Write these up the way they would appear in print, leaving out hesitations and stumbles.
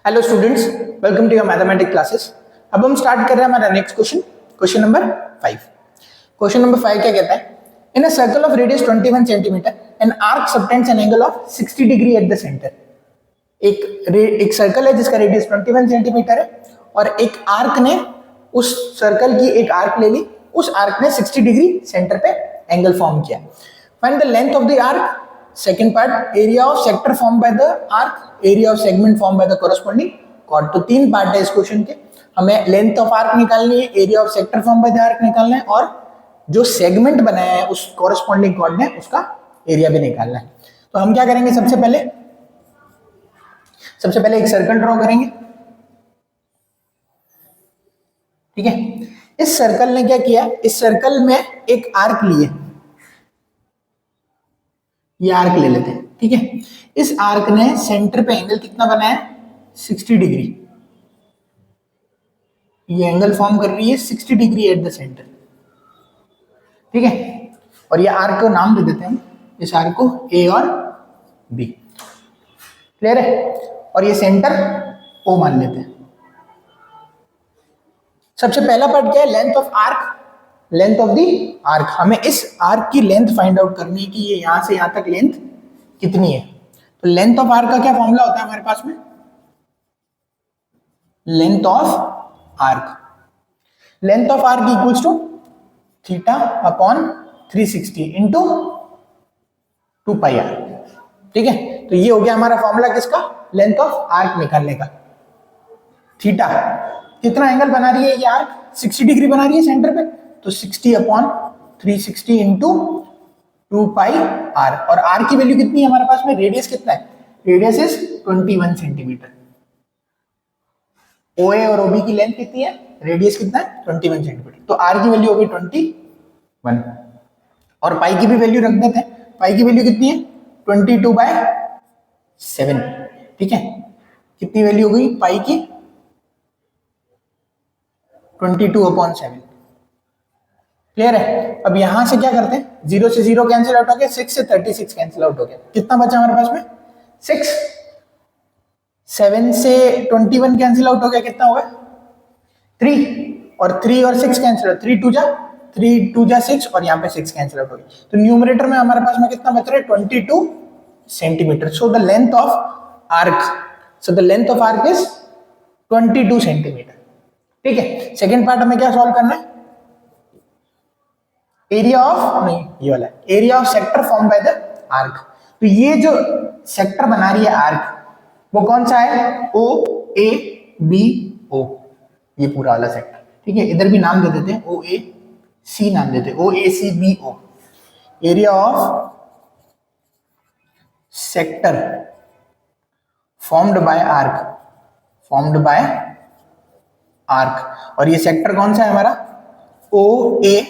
Hello students, welcome to your mathematics classes. अब हम start कर रहे हैं हमारा next question, question number 5। Question number 5 क्या कहता है? In a circle of radius 21 centimetre an arc subtends an angle of 60 degree at the centre. एक सर्कल है जिसका रेडियस 21 सेंटीमीटर है और एक आर्क ने उस सर्कल की एक आर्क ले ली, उस आर्क ने 60 डिग्री सेंटर पे एंगल फॉर्म किया। Find the length of the arc. Second part, area of sector form by the arc, area of segment form by the corresponding chord. तो तीन पार्ट है इस क्वेश्चन के। हमें लेंथ ऑफ आर्क निकालनी है, area of sector form by the arc निकालना है और जो सेगमेंट बनाया है उस कोरस्पॉन्डिंग कॉर्ड ने उसका एरिया भी निकालना है। तो हम क्या करेंगे, सबसे पहले एक सर्कल ड्रॉ करेंगे। ठीक है, इस सर्कल ने क्या किया, इस सर्कल में एक आर्क लिए, ये आर्क ले लेते हैं। ठीक है, इस आर्क ने सेंटर पे एंगल कितना बनाया, 60 डिग्री। ये एंगल फॉर्म कर रही है 60 डिग्री एट द सेंटर। ठीक है, और ये आर्क को नाम दे देते हैं, इस आर्क को ए और बी। क्लियर है? और ये सेंटर ओ मान लेते हैं। सबसे पहला पार्ट क्या है, length of arc. Length of the arc, हमें इस आर्क की लेंथ फाइंड आउट करनी है कि ये यहां से यहां तक लेंथ कितनी है। तो लेंथ ऑफ आर्क का क्या फॉर्मूला होता है हमारे पास में, length of arc equals to theta upon 360 into 2 pi R. ठीक है, तो ये हो गया हमारा फॉर्मूला किसका, लेंथ ऑफ आर्क निकालने का। थीटा कितना एंगल बना रही है ये आर्क, 60 डिग्री बना रही है सेंटर पे, तो 60 अपॉन 360 इंटू 2 पाई आर। और आर की वैल्यू कितनी है हमारे पास में, रेडियस कितना है, रेडियस इज 21 सेंटीमीटर। ओए और ओबी की लेंथ कितनी है, रेडियस कितना है, 21 सेंटीमीटर। तो आर की वैल्यू हो गई 21 और पाई की भी वैल्यू रख देते हैं। पाई की वैल्यू कितनी है, 22/7। ठीक है, कितनी वैल्यू हो गई पाई की, 22/7। क्लियर है? अब यहां से क्या करते हैं, 0 से 0 कैंसिल आउट हो गया, 6 से 36 कैंसिल आउट हो गया। कितना बचा हमारे पास में, 6। 7 से 21 कैंसिल आउट हो गया, कितना होगा 3, और 3 और 6 कैंसिल आउट, 3 2 जा 6 और यहाँ पे 6 कैंसिल आउट हो गया। तो न्यूमरेटर में हमारे पास में कितना बच रहा है, 22 centimetre. So the length of arc is 22 centimetre. ठीक है, सेकेंड पार्ट हमें क्या सॉल्व करना है, area of sector form by the arc. तो ये जो सेक्टर बना रही है आर्क, वो कौन सा है, ओ ए बी ओ, ये पूरा वाला सेक्टर। ठीक है, इधर भी नाम दे देते हैं, ओ ए सी नाम देते हैं, O A C B O. Area of sector formed by arc, और ये सेक्टर कौन सा है हमारा, ओ ए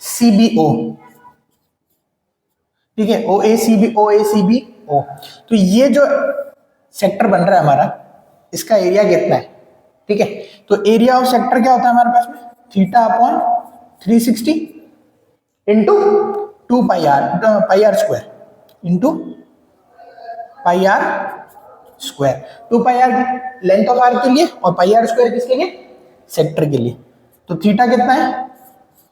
सी बी ओ। ठीक है, ओ ए सी बी ओ। तो ये जो सेक्टर बन रहा है हमारा, इसका एरिया कितना है। ठीक है, तो एरिया ऑफ सेक्टर क्या होता है हमारे पास में, theta upon 360 into 2 pi are square into pi are square. 2 pi R length of arc के लिए और पाई आर स्क्वायर किसके लिए, सेक्टर के लिए। तो थीटा कितना है,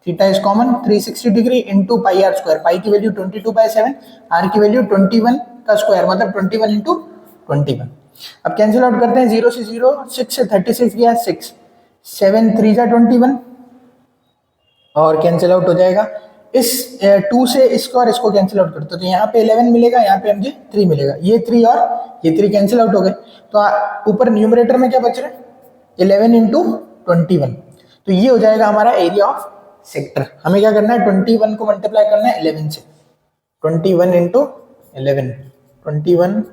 theta is common, 360 degree into pi are square. Pi की वैल्यू 22/7, आर की वैल्यू 21 का स्क्वायर मतलब 21 इंटू 21। अब कैंसिल आउट करते हैं, 0 से 0, 6 से 36 गया 6, 7 3 जा 21 और कैंसिल आउट हो जाएगा। इस 2 से इसको और इसको कैंसिल आउट करते तो यहाँ पे 11 मिलेगा, यहाँ पे मुझे 3 मिलेगा। ये 3 और ये 3 कैंसिल आउट हो गए, तो ऊपर न्यूमरेटर में क्या बच रहा है, 11 इंटू 21। तो ये हो जाएगा हमारा एरिया ऑफ सेक्टर। हमें क्या करना है, 21 को मल्टीप्लाई करना है 11 से, 21 इंटू 11, 21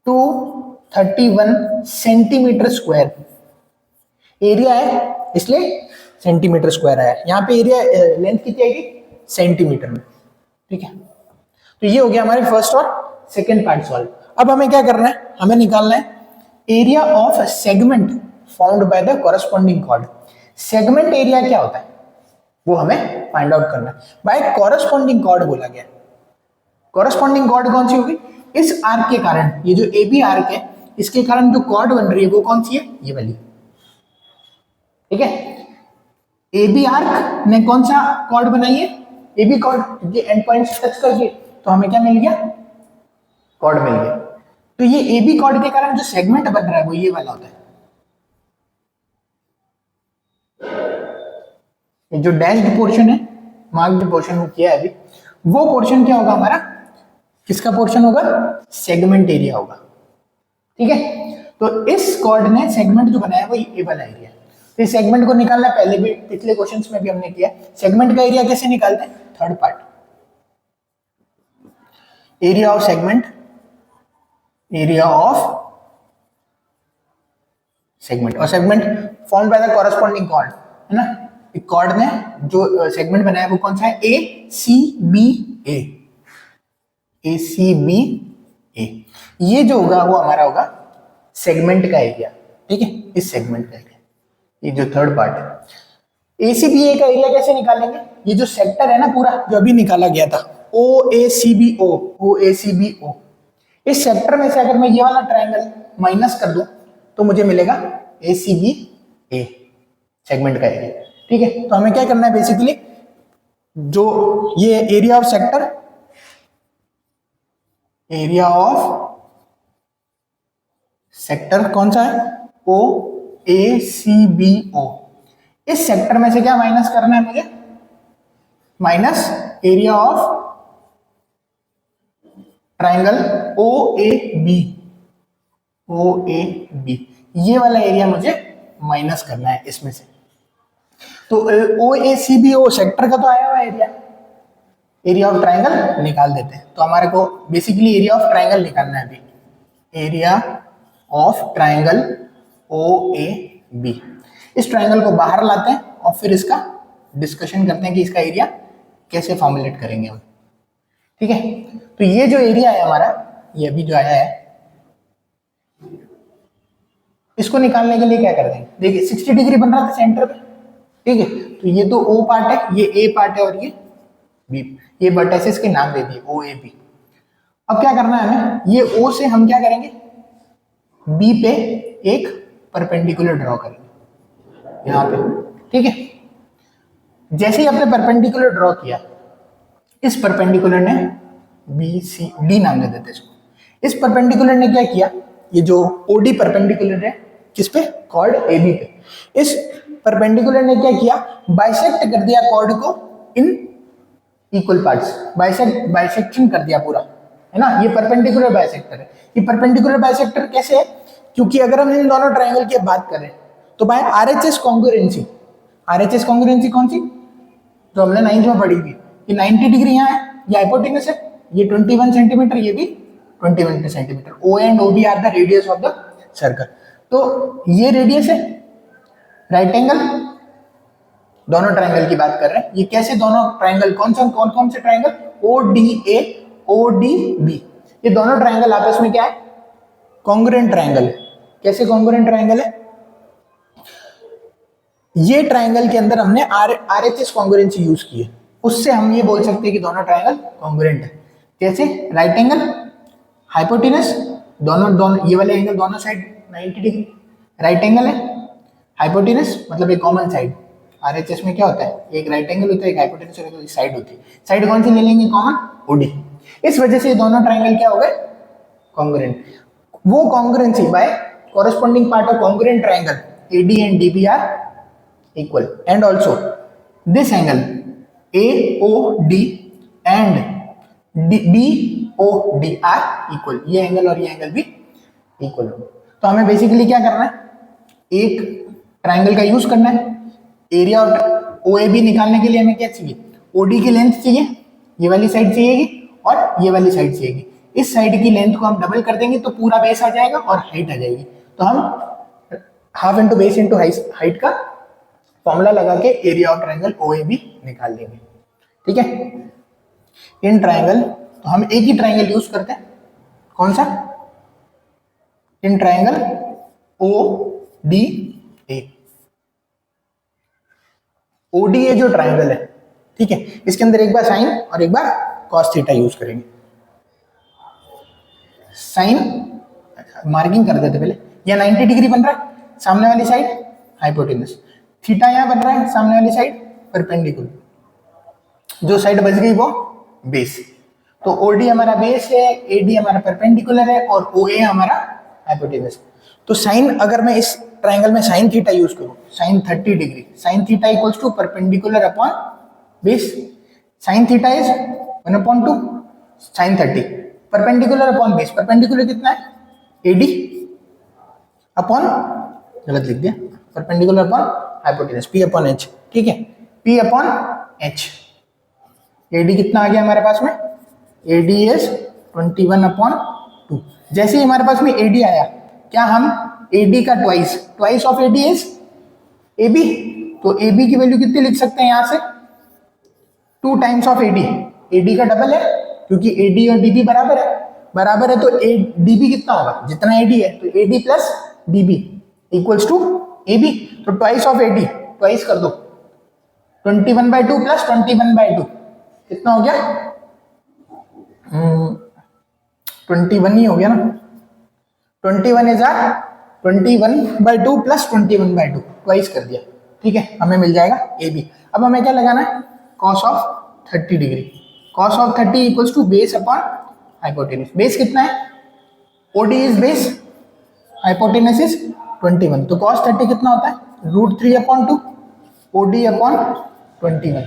231 सेंटीमीटर स्क्वायर एरिया है, इसलिए सेंटीमीटर स्क्वायर आया। यहाँ पे एरिया लेंथ कितनी आएगी, सेंटीमीटर में। ठीक है, तो ये हो गया हमारे फर्स्ट और सेकेंड पार्ट सॉल्व। अब हमें क्या करना है, हमें निकालना है area of segment found by the corresponding chord. Segment area क्या होता है वो हमें फाइंड आउट करना है। बाय कोरस्पॉन्डिंग कॉर्ड बोला गया। कोरस्पॉन्डिंग कॉर्ड कौन सी होगी, इस आर्क के कारण, ये जो ए बी आर्क है इसके कारण जो कॉर्ड बन रही है वो कौन सी है, ये वाली, ठीक है। ए बी आर्क ने कौन सा कॉर्ड बनाई है, ए बी कॉर्ड, ये एंड पॉइंट टच करके, तो हमें क्या मिल गया, कॉर्ड मिल गया। तो ये ए बी कॉर्ड के कारण जो सेगमेंट बन रहा है वो ये वाला होता है। ये जो डैश्ड पोर्शन है, मार्क्ड पोर्शन किया है अभी, वो पोर्शन क्या होगा हमारा, किसका पोर्शन होगा, सेगमेंट एरिया होगा, ठीक है। तो इस कॉर्ड ने सेगमेंट जो बनाया वो ए वाला एरिया। तो इस सेगमेंट को निकालना, पहले भी पिछले क्वेश्चंस में भी हमने किया, सेगमेंट का एरिया कैसे निकालते हैं, third part, area of segment, area of segment, और segment form by the corresponding chord, है ना। कॉर्ड ने जो सेगमेंट बनाया वो कौन सा है, ए सी बी ए, ए सी बी ए, ये जो होगा वो हमारा होगा सेगमेंट का एरिया, ठीक है, इस सेगमेंट का एरिया, ये जो थर्ड पार्ट है। एसीबीए का एरिया कैसे निकालेंगे, ये जो सेक्टर है ना पूरा जो अभी निकाला गया था, ओ A C B O, O A C B ओ, इस सेक्टर में से अगर मैं ये वाला ट्रायंगल माइनस कर दूं तो मुझे मिलेगा ए सी बी ए, सेगमेंट का एरिया, ठीक है। तो हमें क्या करना है बेसिकली, जो ये area of sector, area of sector कौन सा है, ओ ए सी बी ओ, इस सेक्टर में से क्या माइनस करना है मुझे, minus area of triangle O A B, O A B, ये वाला एरिया मुझे माइनस करना है इसमें से। तो ओ A C B O sector का तो आया हुआ एरिया, एरिया ऑफ ट्राइंगल निकाल देते हैं। तो हमारे को बेसिकली एरिया ऑफ ट्राइंगल निकालना है अभी, area of triangle O A B. इस ट्राइंगल को बाहर लाते हैं और फिर इसका डिस्कशन करते हैं कि इसका एरिया कैसे फॉर्मुलेट करेंगे हम, ठीक है। तो ये जो एरिया है हमारा, ये अभी जो आया है, इसको निकालने के लिए क्या कर देंगे, देखिए 60 डिग्री बन रहा था सेंटर पे, ठीक है। तो ये तो ओ पार्ट है, ये ए पार्ट है और ये बी, ये वर्टिसेस के नाम दे दिए ओ ए बी। अब क्या करना है हमें, ये ओ से हम क्या करेंगे, बी पे एक परपेंडिकुलर ड्रॉ करेंगे यहां पे, ठीक है। जैसे ही आपने परपेंडिकुलर ड्रॉ किया, इस परपेंडिकुलर ने बी सी डी नाम दे देते इसको, इस परपेंडिकुलर ने क्या किया, ये जो ओडी परपेंडिकुलर है किस पे, कॉर्ड ए बी पे, इस परपेंडिकुलर ने क्या किया, बाइसेक्ट कर दिया कॉर्ड को इन इक्वल पार्ट्स, बाइसेक्शन कर दिया पूरा, है ना। ये परपेंडिकुलर बाइसेक्टर है। ये परपेंडिकुलर बाइसेक्टर कैसे है, क्योंकि अगर हम इन दोनों ट्रायंगल की बात करें तो by RHS congruency, RHS congruency कौन सी, जो हमने 9th में पढ़ी थी, ये 90 डिग्री यहाँ है, ये हाइपोटेनस है, ये 21 सेंटीमीटर, ये भी 21 centimetre, O and O B are the radius of the circle. तो ये रेडियस है, राइट एंगल, दोनों ट्रायंगल की बात कर रहे हैं, ये कैसे दोनों ट्रायंगल, कौन कौन से triangle, O D A O D B, ये दोनों ट्रायंगल आपस में क्या है, कॉन्ग्रुएंट ट्रायंगल है। कैसे कॉन्ग्रुएंट ट्रायंगल है, ये ट्रायंगल के अंदर हमने आरएचएस कॉन्ग्रुएंसी यूज की है, उससे हम ये बोल सकते हैं कि दोनों ट्रायंगल कॉन्ग्रुएंट है। जैसे राइट एंगल, हाइपोटेनस, दोनों ये वाले एंगल दोनों साइड 90 डिग्री, राइट एंगल है, हाइपोटेनस मतलब एक कॉमन साइड, आरएचएस में क्या होता है, एक राइट एंगल होता है, एक हाइपोटेनस होता है, एक साइड होती है, साइड कौन सी ले लेंगे, कॉमन, ओडी। इस वजह से दोनों ट्रायंगल क्या हो गए, कॉन्ग्रुएंट। वो congruency by corresponding part of congruent triangle AD and DB are equal, and also this angle AOD and BOD are equal, ये एंगल और ये एंगल भी इक्वल हो। तो हमें बेसिकली क्या करना है, एक ट्रायंगल का यूज करना है, एरिया ऑफ OAB निकालने के लिए हमें क्या चाहिए, OD की लेंथ चाहिए, ये वाली साइड चाहिएगी और ये वाली साइड चाहिएगी, इस साइड की लेंथ को हम डबल कर देंगे तो पूरा बेस आ जाएगा और हाइट आ जाएगी। तो हम half into base into height का फॉर्मूला लगा के एरिया ऑफ ट्रायंगल OAB निकाल लेंगे, ठीक है। इन ट्रायंगल, तो हम एक ही ट्रायंगल यूज करते हैं, कौन सा, इन ट्रायंगल ODA, ODA जो ट्रायंगल है, ठीक है, इसके अंदर एक बार साइन और एक बार कॉस थीटा यूज करेंगे। साइन, मार्किंग कर देते पहले, या 90 डिग्री बन रहा है सामने वाली साइड हाइपोटेनस, थीटा यहाँ बन रहा है सामने वाली साइड परपेंडिकुलर, जो साइड बच गई वो बेस। तो ओडी हमारा बेस है, एडी हमारा परपेंडिकुलर है और ओए हमारा हाइपोटेनस। तो साइन, अगर मैं इस ट्राइंगल में साइन थीटा यूज करूं, sine 30 degree, sine theta equals to perpendicular upon base, sine theta is 1/2 sine 30, perpendicular upon base, perpendicular कितना है एडी अपॉन, गलत लिख दिया, perpendicular upon hypotenuse, P upon H, ठीक है, पी अपॉन एच। एडी कितना आ गया हमारे पास में, एडी इज 21/2। जैसे ही हमारे पास में एडी आया, क्या हम एडी का twice of AD is AB, तो एबी की वैल्यू कितनी लिख सकते हैं यहां से, 2 टाइम्स ऑफ एडी, एडी का डबल है क्योंकि एडी और डीबी बराबर है, तो डीबी कितना होगा, जितना एडी है तो AD plus DB equals to AB, तो ट्वाइस ऑफ एडी, ट्वाइस कर दो, 21/2 प्लस 21/2 कितना हो गया, 21 ही हो गया ना, 21 इज 21/2 प्लस 21/2, ट्वाइस कर दिया, ठीक है, हमें मिल जाएगा ए बी। अब हमें क्या लगाना है, cos of 30 degree, cos of 30 equals to base upon hypotenuse, base कितना है, OD is base, hypotenuse is 21, तो कॉस 30 कितना होता है, √3/2 ओडी अपॉन 21,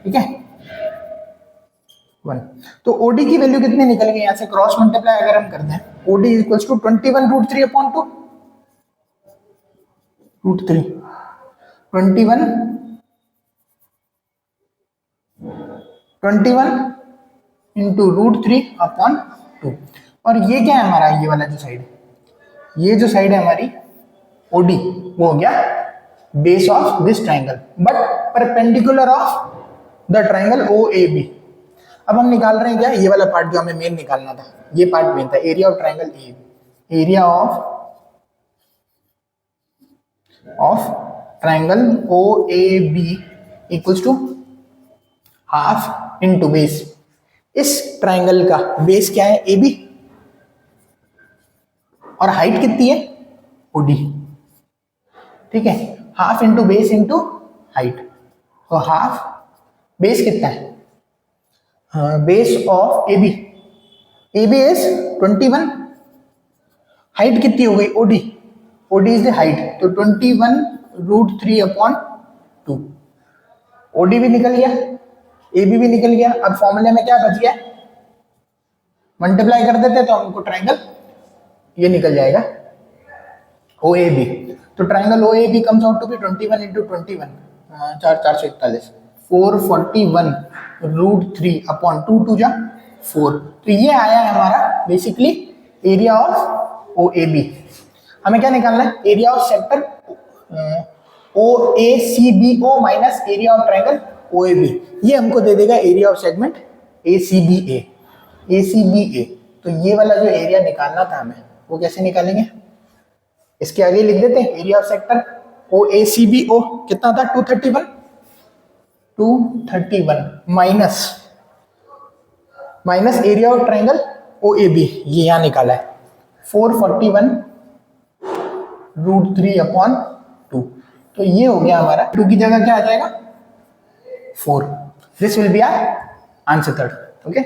ठीक है 1। तो ओडी की वैल्यू कितनी निकल गई, यहां से क्रॉस मल्टीप्लाई अगर हम करते हैं, ओडी इक्वल्स टू 21 √3/2, 21 इंटू √3/2, और ये क्या है हमारा, ये वाला जो साइड है, ये जो साइड है हमारी ओडी, वो हो गया base of this triangle but perpendicular of the triangle O A B. अब हम निकाल रहे हैं क्या, ये वाला पार्ट जो हमें मेन निकालना था, ये पार्ट मेन था, area of triangle A B, area of triangle O A B equals to half into base. इस ट्राइंगल का बेस क्या है, ए बी, और हाइट कितनी है, ओडी, ठीक है, half into base into height, तो हाफ, बेस कितना है, base of A B is 21, height कितनी हो गई, OD, OD is the height, तो 21 √3/2, ओडी भी निकल गया, ए बी भी निकल गया। अब फॉर्मूले में क्या बच गया, मल्टीप्लाई कर देते तो हमको ट्राइंगल ये निकल जाएगा ओ ए बी, तो triangle O A B comes out to be 21 into 21, 441, 441 √3/2, 2 जा 4, तो ये आया है हमारा basically area of O A B. हमें क्या निकालना है, area of sector O A C B O minus area of triangle O A B, ये हमको दे देगा area of segment A C B A. तो ये वाला जो एरिया निकालना था हमें, वो कैसे निकालेंगे, इसके आगे लिख देते हैं, area of sector O A C B O कितना था, 231 minus area of triangle O A B, ये यहां निकाला है 441 √3/2, तो ये हो गया हमारा, 2 की जगह क्या आ जाएगा 4, this will be our answer third, okay.